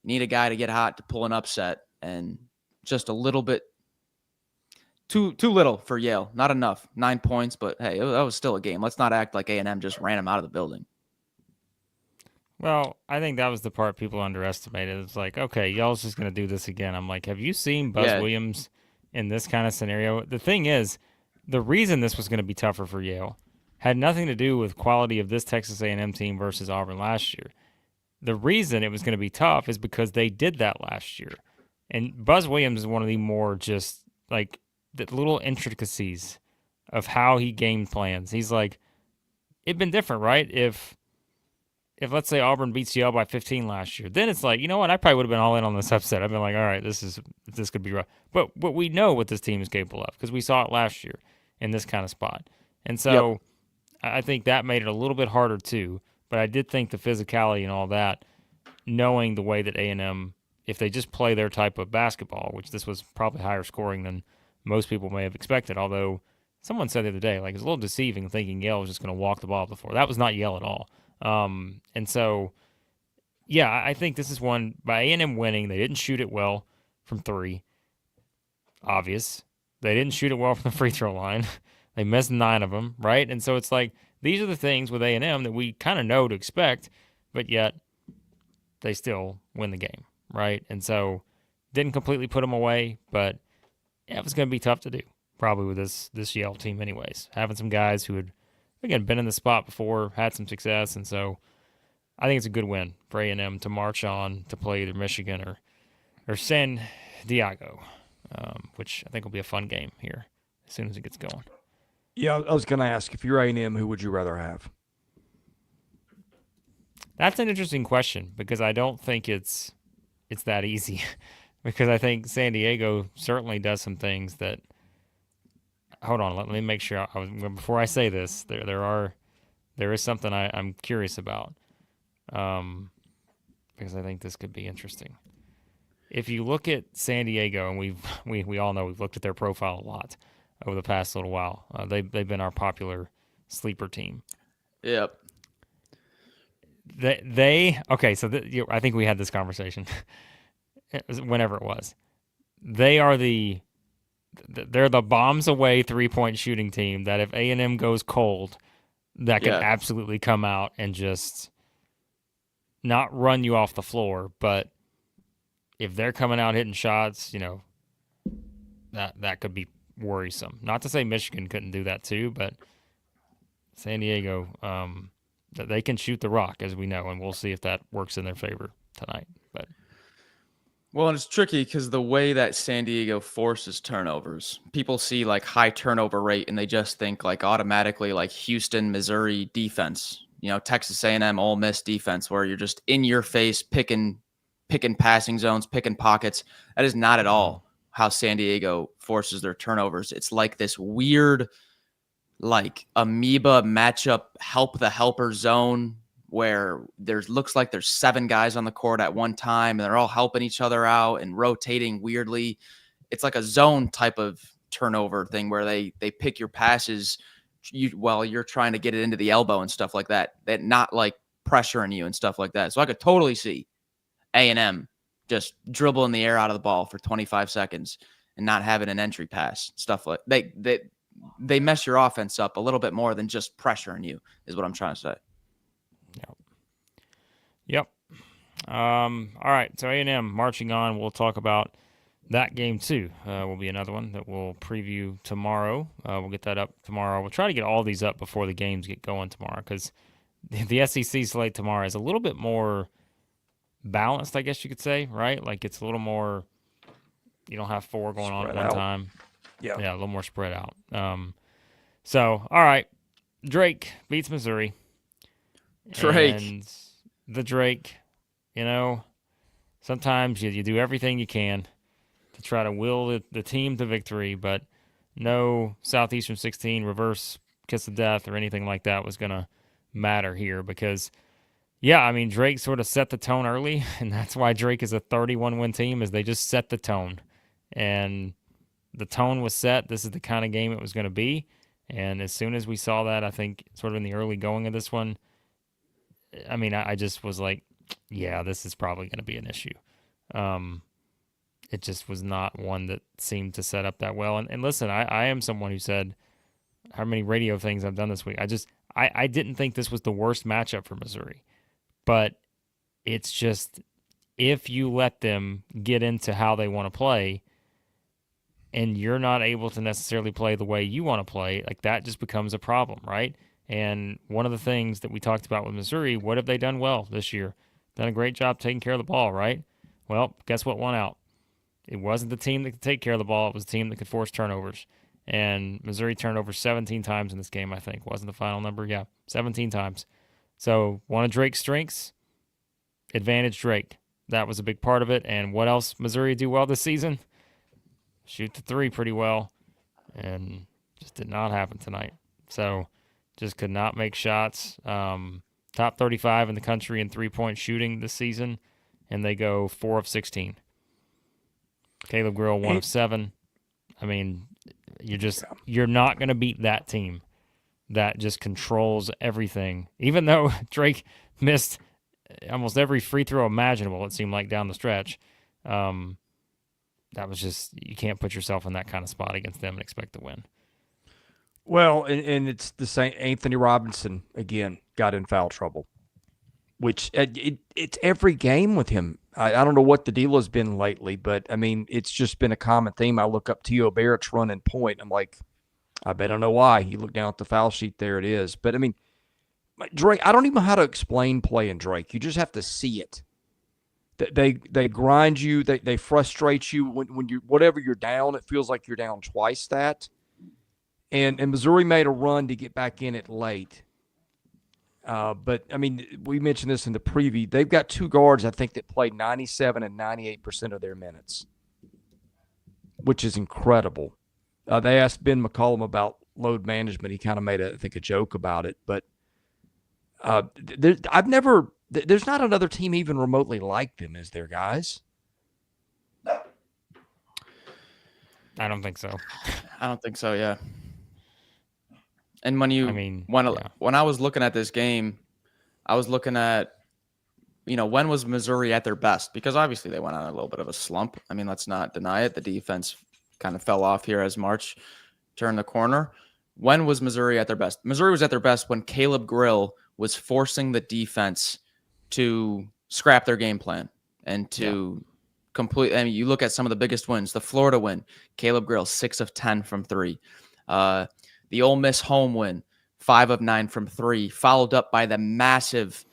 guy to get hot to pull an upset, and just a little bit too little for Yale. Not enough. 9 points, but hey, that was still a game. Let's not act like A&M just ran him out of the building. Well, I think that was the part people underestimated. It's like, okay, y'all's just going to do this again. I'm like, have you seen Buzz Williams in this kind of scenario? The thing is, the reason this was going to be tougher for Yale had nothing to do with quality of this Texas A&M team versus Auburn last year. The reason it was going to be tough is because they did that last year. And Buzz Williams is one of the more just, like, the little intricacies of how he game plans. He's like, it'd been different, right? If let's say Auburn beats Yale by 15 last year, then it's like, you know what? I probably would have been all in on this upset. I've been like, all right, this could be rough. But we know what this team is capable of because we saw it last year in this kind of spot. And so I think that made it a little bit harder too. But I did think the physicality and all that, knowing the way that A&M, if they just play their type of basketball, which this was probably higher scoring than most people may have expected, although someone said the other day, like, it's a little deceiving thinking Yale was just going to walk the ball before. That was not Yale at all. And so, yeah, I think this is one by A&M winning. They didn't shoot it well from 3. Obvious. They didn't shoot it well from the free throw line. They missed 9 of them, right? And so it's like, these are the things with A&M that we kind of know to expect, but yet they still win the game, right? And so didn't completely put them away, but yeah, it was going to be tough to do probably with this Yale team anyways. Having some guys who had, again, been in the spot before, had some success, and so I think it's a good win for A&M to march on to play either Michigan or San Diego, which I think will be a fun game here as soon as it gets going. Yeah, I was going to ask, if you're A&M, who would you rather have? That's an interesting question because I don't think it's that easy because I think San Diego certainly does some things that. Hold on, let me make sure. Before I say this, there is something I'm curious about, because I think this could be interesting. If you look at San Diego, and we all know we've looked at their profile a lot over the past little while. They've been our popular sleeper team. Yep. Okay. So I think we had this conversation whenever it was. They're the bombs away 3-point shooting team that if A&M goes cold, that can absolutely come out and just not run you off the floor, but if they're coming out hitting shots, that could be worrisome. Not to say Michigan couldn't do that too, but San Diego, they can shoot the rock, as we know, and we'll see if that works in their favor tonight. But well, and it's tricky because the way that San Diego forces turnovers, people see like high turnover rate and they just think like automatically like Houston, Missouri defense, Texas A&M, Ole Miss defense, where you're just in your face picking passing zones, picking pockets. That is not at all how San Diego forces their turnovers. It's like this weird, like amoeba matchup, help the helper zone where looks like there's 7 guys on the court at one time and they're all helping each other out and rotating weirdly. It's like a zone type of turnover thing where they pick your passes while you're trying to get it into the elbow and stuff like that not like pressuring you and stuff like that. So I could totally see A&M just dribbling the air out of the ball for 25 seconds and not having an entry pass, stuff like they mess your offense up a little bit more than just pressuring you is what I'm trying to say. Yep. All right. So A&M marching on. We'll talk about that game too. Will be another one that we'll preview tomorrow. We'll get that up tomorrow. We'll try to get all these up before the games get going tomorrow because the SEC slate tomorrow is a little bit more balanced, I guess you could say, right? Like it's a little more, you don't have 4 going on at one time. Yeah, a little more spread out. So, all right. Drake beats Missouri. And the Drake, sometimes you do everything you can to try to will the team to victory, but no Southeastern 16 reverse kiss of death or anything like that was going to matter here because, Drake sort of set the tone early, and that's why Drake is a 31-win team, is they just set the tone. And the tone was set. This is the kind of game it was going to be. And as soon as we saw that, I think sort of in the early going of this one, I just was like, yeah, this is probably going to be an issue. It just was not one that seemed to set up that well. And listen, I am someone who said how many radio things I've done this week. I didn't think this was the worst matchup for Missouri. But it's just if you let them get into how they want to play and you're not able to necessarily play the way you want to play, like that just becomes a problem, right? And one of the things that we talked about with Missouri, what have they done well this year? Done a great job taking care of the ball, right? Well, guess what won out? It wasn't the team that could take care of the ball. It was the team that could force turnovers. And Missouri turned over 17 times in this game, I think. Wasn't the final number? Yeah, 17 times. So one of Drake's strengths, advantage Drake. That was a big part of it. And what else Missouri do well this season? Shoot the 3 pretty well. And just did not happen tonight. So just could not make shots. Top 35 in the country in 3-point shooting this season. And they go 4 of 16. Caleb Grill, 1 of 7. You're not going to beat that team that just controls everything. Even though Drake missed almost every free throw imaginable, it seemed like, down the stretch. That was just, you can't put yourself in that kind of spot against them and expect to win. Well, and it's the same. Anthony Robinson, again, got in foul trouble, which it's every game with him. I don't know what the deal has been lately, but, it's just been a common theme. I look up T.O. Barrett's running point. I'm like, I bet I know why. You look down at the foul sheet, there it is. But, Drake, I don't even know how to explain playing Drake. You just have to see it. They grind you. They frustrate you. When you whatever you're down, it feels like you're down twice that. And Missouri made a run to get back in it late. But I mean, we mentioned this in the preview. They've got two guards, I think, that played 97 and 98% of their minutes, which is incredible. They asked Ben McCollum about load management. He kind of made, I think, a joke about it. But there's not another team even remotely like them, is there, guys? I don't think so. I don't think so. Yeah. And when I was looking at this game, I was looking at, when was Missouri at their best? Because obviously they went on a little bit of a slump. I mean, let's not deny it. The defense kind of fell off here as March turned the corner. When was Missouri at their best? Missouri was at their best when Caleb Grill was forcing the defense to scrap their game plan and to complete. I mean, you look at some of the biggest wins. The Florida win, Caleb Grill, 6 of 10 from 3. The Ole Miss home win, 5 of 9 from 3, followed up by the massive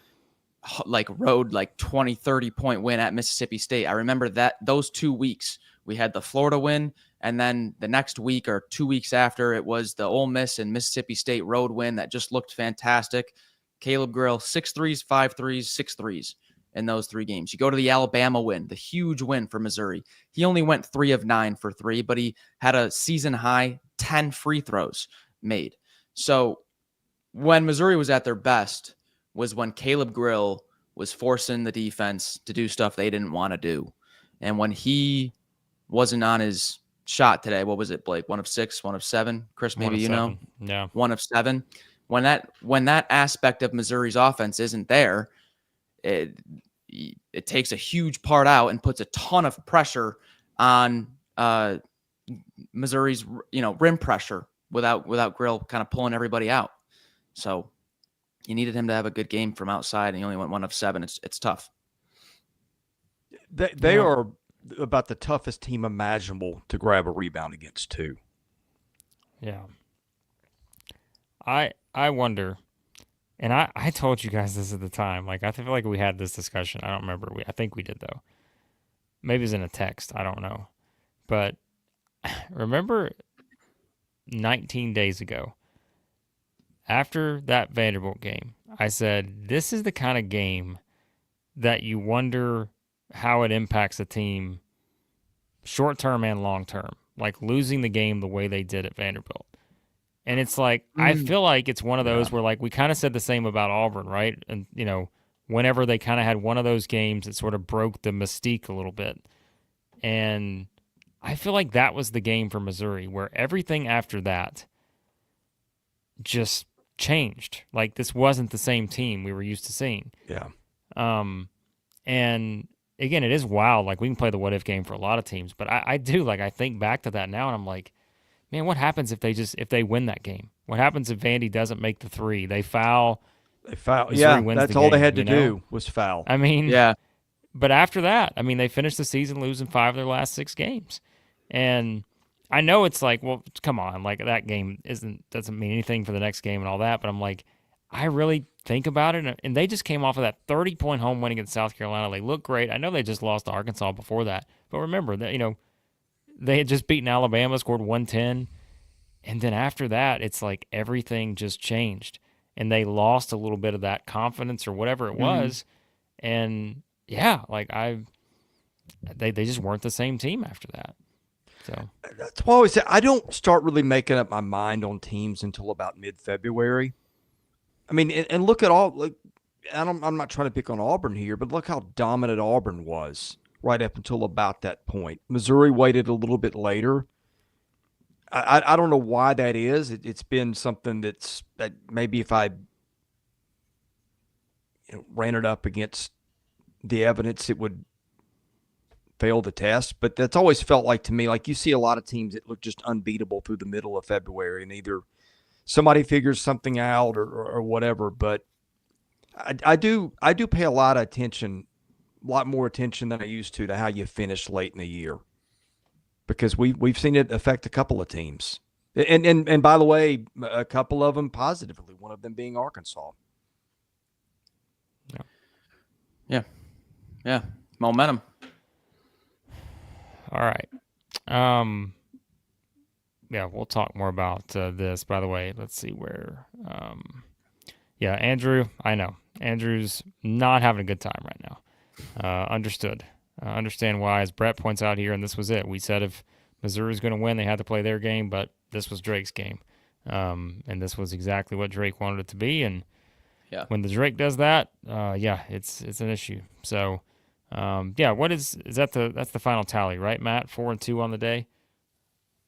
road 20, 30-point win at Mississippi State. I remember that those 2 weeks. We had the Florida win, and then the next week or 2 weeks after, it was the Ole Miss and Mississippi State road win that just looked fantastic. Caleb Grill, 6 threes, 5 threes, 6 threes in those 3 games. You go to the Alabama win, the huge win for Missouri. He only went 3 of 9 for 3, but he had a season high 10 free throws made. So when Missouri was at their best was when Caleb Grill was forcing the defense to do stuff they didn't want to do. And when he wasn't on his shot today, what was it, Blake? 1 of 6, 1 of 7? Chris, maybe you know? Yeah. 1 of 7. When that aspect of Missouri's offense isn't there, it takes a huge part out and puts a ton of pressure on Missouri's rim pressure without Grill kind of pulling everybody out. So you needed him to have a good game from outside, and he only went 1 of 7. It's tough. They are about the toughest team imaginable to grab a rebound against, too. Yeah. I wonder, and I told you guys this at the time. I feel like we had this discussion. I don't remember. I think we did, though. Maybe it was in a text. I don't know. But remember 19 days ago, after that Vanderbilt game, I said, this is the kind of game that you wonder how it impacts a team short-term and long-term, like losing the game the way they did at Vanderbilt. And it's I feel like it's one of those where we kind of said the same about Auburn, right? And, whenever they kind of had one of those games, it sort of broke the mystique a little bit. And I feel like that was the game for Missouri, where everything after that just changed. This wasn't the same team we were used to seeing. Yeah. And again, it is wild. We can play the what if game for a lot of teams, but I do I think back to that now, and I'm like, man, what happens if they win that game? What happens if Vandy doesn't make the 3? They foul. Missouri yeah, that's all they had to do was foul. I mean, yeah. But after that, I mean, they finished the season losing 5 of their last 6 games. And I know it's well, come on, that game doesn't mean anything for the next game and all that, but I'm I really think about it, and they just came off of that 30-point home win against South Carolina. They look great. I know they just lost to Arkansas before that, but remember that they had just beaten Alabama, scored 110, and then after that, it's everything just changed, and they lost a little bit of that confidence or whatever it was, and yeah, they just weren't the same team after that. So that's why I always say I don't start really making up my mind on teams until about mid-February. I mean, and look at all. I'm not trying to pick on Auburn here, but look how dominant Auburn was right up until about that point. Missouri waited a little bit later. I don't know why that is. It's been something that maybe if I ran it up against the evidence, it would fail the test. But that's always felt to me, you see a lot of teams that look just unbeatable through the middle of February, and either somebody figures something out or whatever. But I do pay a lot more attention than I used to how you finish late in the year, because we've seen it affect a couple of teams, and by the way, a couple of them positively. One of them being Arkansas. Yeah, momentum. All right. Yeah, we'll talk more about this. By the way, let's see where. Yeah, Andrew, I know. Andrew's not having a good time right now. Understood. Understand why, as Brett points out here, and this was it. We said if Missouri's going to win, they had to play their game, but this was Drake's game. And this was exactly what Drake wanted it to be. And when the Drake does that, it's an issue. So, what is that? That's the final tally, right, Matt? 4-2 on the day.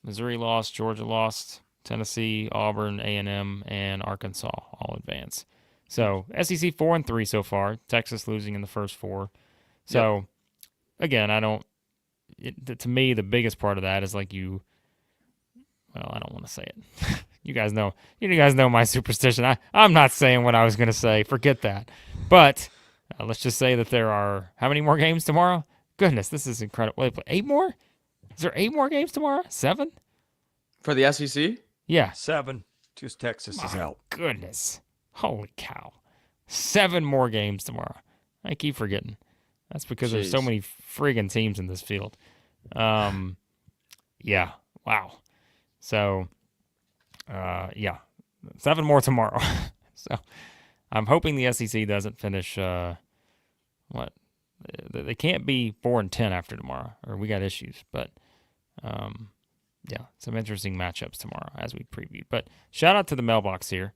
Missouri lost, Georgia lost, Tennessee, Auburn, A&M, and Arkansas all advance. So SEC 4-3 so far. Texas losing in the first 4. So again, to me, the biggest part of that is I don't want to say it. You guys know my superstition. I'm not saying what I was going to say. Forget that. But let's just say that there are how many more games tomorrow? Goodness, this is incredible. Wait, 8 more? Is there 8 more games tomorrow? 7? For the SEC? Yeah. 7. Just Texas is out. Goodness. Holy cow. 7 more games tomorrow. I keep forgetting. That's because there's so many friggin' teams in this field. Yeah. Wow. So, 7 more tomorrow. So, I'm hoping the SEC doesn't finish, they can't be 4-10 after tomorrow, or we got issues. But, some interesting matchups tomorrow as we previewed. But shout out to the mailbox here.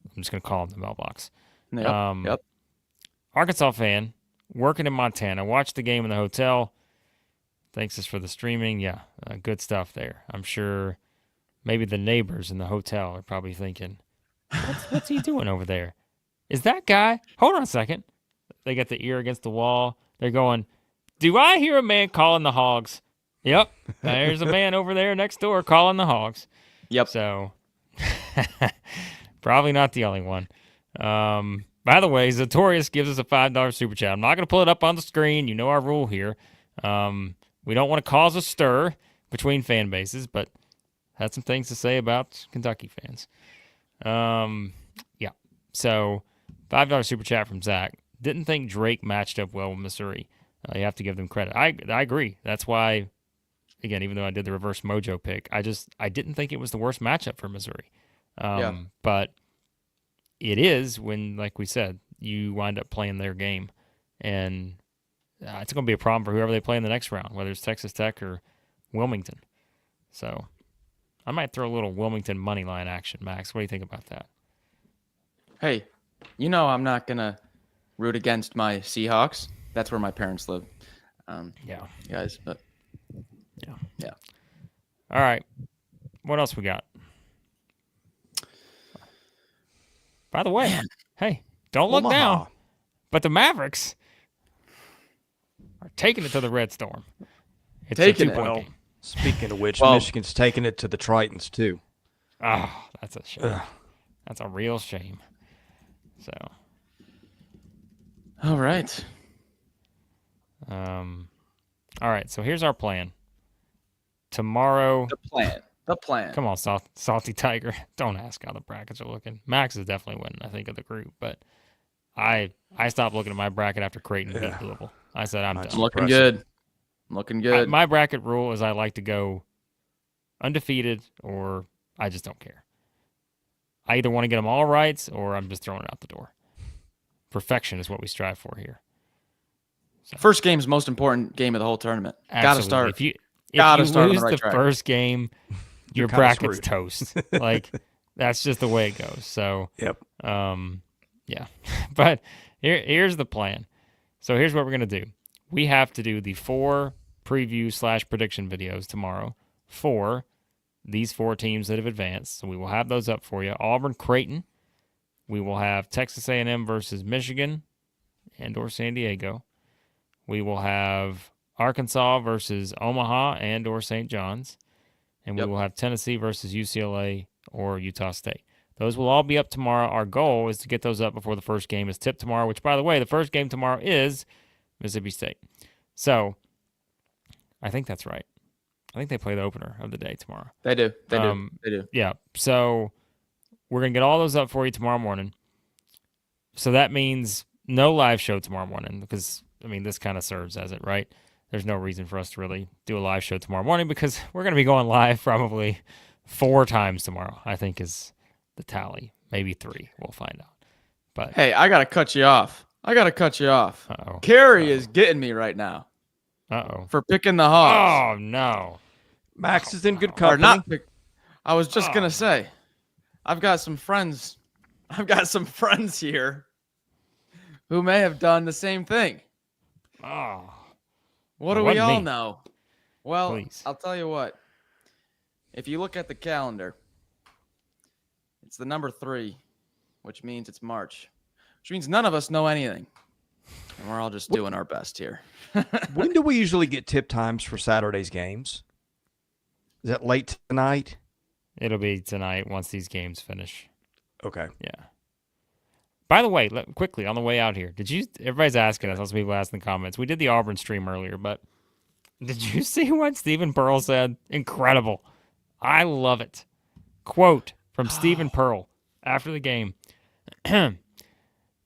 I'm just going to call him the mailbox. Yep. Arkansas fan, working in Montana. Watched the game in the hotel. Thanks us for the streaming. Yeah, good stuff there. I'm sure maybe the neighbors in the hotel are probably thinking, what's he doing over there? Is that guy? Hold on a second. They got the ear against the wall. They're going, do I hear a man calling the Hogs? Yep. There's a man over there next door calling the Hogs. Yep. So, probably not the only one. By the way, Zatorius gives us a $5 super chat. I'm not going to pull it up on the screen. You know our rule here. We don't want to cause a stir between fan bases, but had some things to say about Kentucky fans. So, $5 super chat from Zach. Didn't think Drake matched up well with Missouri. You have to give them credit. I agree. That's why, again, even though I did the reverse mojo pick, I didn't think it was the worst matchup for Missouri. But it is when, like we said, you wind up playing their game. And it's going to be a problem for whoever they play in the next round, whether it's Texas Tech or Wilmington. So I might throw a little Wilmington money line action, Max. What do you think about that? Hey, I'm not going to root against my Seahawks. That's where my parents live. Guys, but yeah. All right. What else we got? By the way, hey, don't look down. But the Mavericks are taking it to the Red Storm. It's taking a 2-point game. Speaking of which, Michigan's taking it to the Tritons too. Oh, that's a shame. That's a real shame. So. All right. All right. So here's our plan. Tomorrow. The plan. Come on, Salty Tiger. Don't ask how the brackets are looking. Max is definitely winning, I think, of the group. But I stopped looking at my bracket after Creighton beat Louisville. I said, I'm done. Looking good. My bracket rule is I like to go undefeated or I just don't care. I either want to get them all right or I'm just throwing it out the door. Perfection is what we strive for here. So. First game is the most important game of the whole tournament. Got to start. If you lose the first game, your bracket's toast. Like, that's just the way it goes. So, But here's the plan. So here's what we're going to do. We have to do the 4 preview/prediction videos tomorrow for these 4 teams that have advanced. So we will have those up for you. Auburn, Creighton. We will have Texas A&M versus Michigan and/or San Diego. We will have Arkansas versus Omaha and/or St. John's. And we will have Tennessee versus UCLA or Utah State. Those will all be up tomorrow. Our goal is to get those up before the first game is tipped tomorrow, which, by the way, the first game tomorrow is Mississippi State. So I think that's right. I think they play the opener of the day tomorrow. They do. They do. Yeah. So we're going to get all those up for you tomorrow morning. So that means no live show tomorrow morning because, this kind of serves as it, right? There's no reason for us to really do a live show tomorrow morning because we're going to be going live probably 4 times tomorrow, I think is the tally. Maybe 3. We'll find out. But hey, I got to cut you off. Uh-oh. Carrie is getting me right now for picking the Hogs. Oh, no. Max is in good Or company. not I was just going to say, I've got some friends here who may have done the same thing. Oh. What do we all know? Well, Please. I'll tell you what. If you look at the calendar, it's the number 3, which means it's March, which means none of us know anything. And we're all just doing our best here. When do we usually get tip times for Saturday's games? Is that late tonight? It'll be tonight once these games finish. Okay. Yeah. By the way, quickly on the way out here, everybody's asking us, lots of people asked in the comments. We did the Auburn stream earlier, but did you see what Stephen Pearl said? Incredible. I love it. Quote from Stephen Pearl after the game.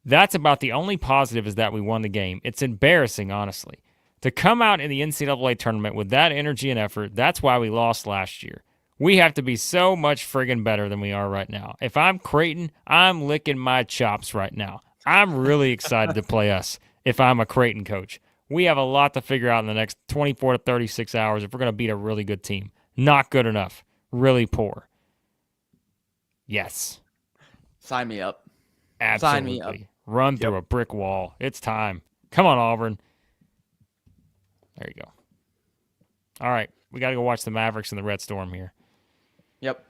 That's about the only positive is that we won the game. It's embarrassing, honestly. To come out in the NCAA tournament with that energy and effort, that's why we lost last year. We have to be so much friggin' better than we are right now. If I'm Creighton, I'm licking my chops right now. I'm really excited to play us if I'm a Creighton coach. We have a lot to figure out in the next 24 to 36 hours if we're going to beat a really good team. Not good enough. Really poor. Yes. Sign me up. Absolutely. Sign me up. Run through a brick wall. It's time. Come on, Auburn. There you go. All right. We got to go watch the Mavericks and the Red Storm here. Yep.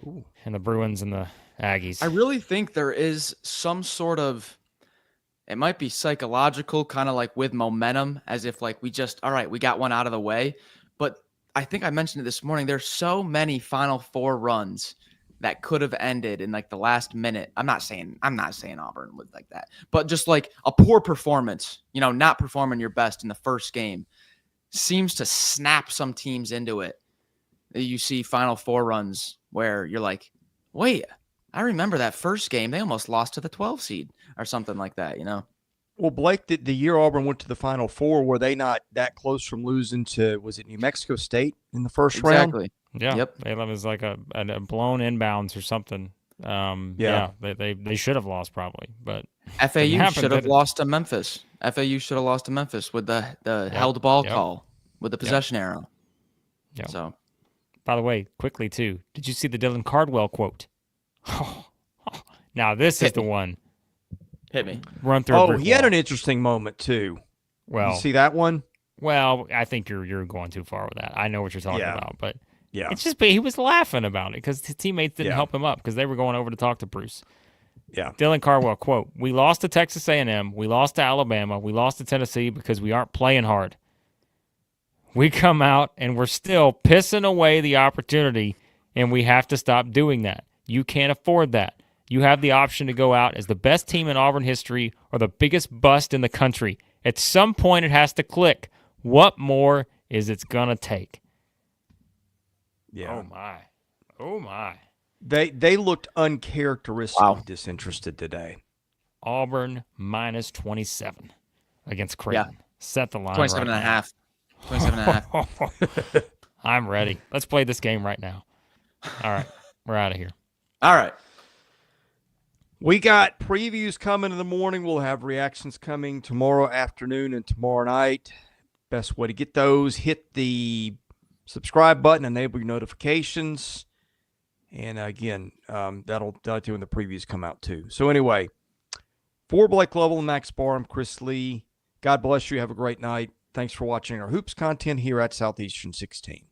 Ooh. And the Bruins and the Aggies. I really think there is some sort of, it might be psychological, kind of like with momentum, as if like we got one out of the way. But I think I mentioned it this morning. There's so many Final Four runs that could have ended in like the last minute. I'm not saying Auburn was like that, but just like a poor performance, not performing your best in the first game seems to snap some teams into it. You see Final Four runs where you're like, wait, I remember that first game. They almost lost to the 12 seed or something like that, Well, Blake, the year Auburn went to the Final Four, were they not that close from losing to, was it New Mexico State in the first round? Exactly. Yeah. Yep. It was like a blown inbounds or something. They should have lost probably, but FAU should have lost to Memphis. FAU should have lost to Memphis with the held ball call with the possession arrow. Yeah. So, by the way, quickly too, did you see the Dylan Cardwell quote? Now this is the one. Hit me. Run through. A brick He had wall. an interesting moment too. Well, you see that one? Well, I think you're going too far with that. I know what you're talking about, but yeah, it's just he was laughing about it because his teammates didn't help him up because they were going over to talk to Bruce. Yeah. Dylan Cardwell, quote, "We lost to Texas A&M, we lost to Alabama, we lost to Tennessee because we aren't playing hard. We come out and we're still pissing away the opportunity, and we have to stop doing that. You can't afford that. You have the option to go out as the best team in Auburn history or the biggest bust in the country. At some point, it has to click. What more is it going to take?" Yeah. Oh, my. They looked uncharacteristically disinterested today. Auburn minus 27 against Creighton. Yeah. Set the line 27 right and a now. half. 27 and a half. I'm ready. Let's play this game right now. All right. We're out of here. All right. We got previews coming in the morning. We'll have reactions coming tomorrow afternoon and tomorrow night. Best way to get those, hit the subscribe button, enable your notifications. And again, that'll do when the previews come out too. So anyway, for Blake Lovell and Max Barr, I'm Chris Lee. God bless you. Have a great night. Thanks for watching our hoops content here at Southeastern 16.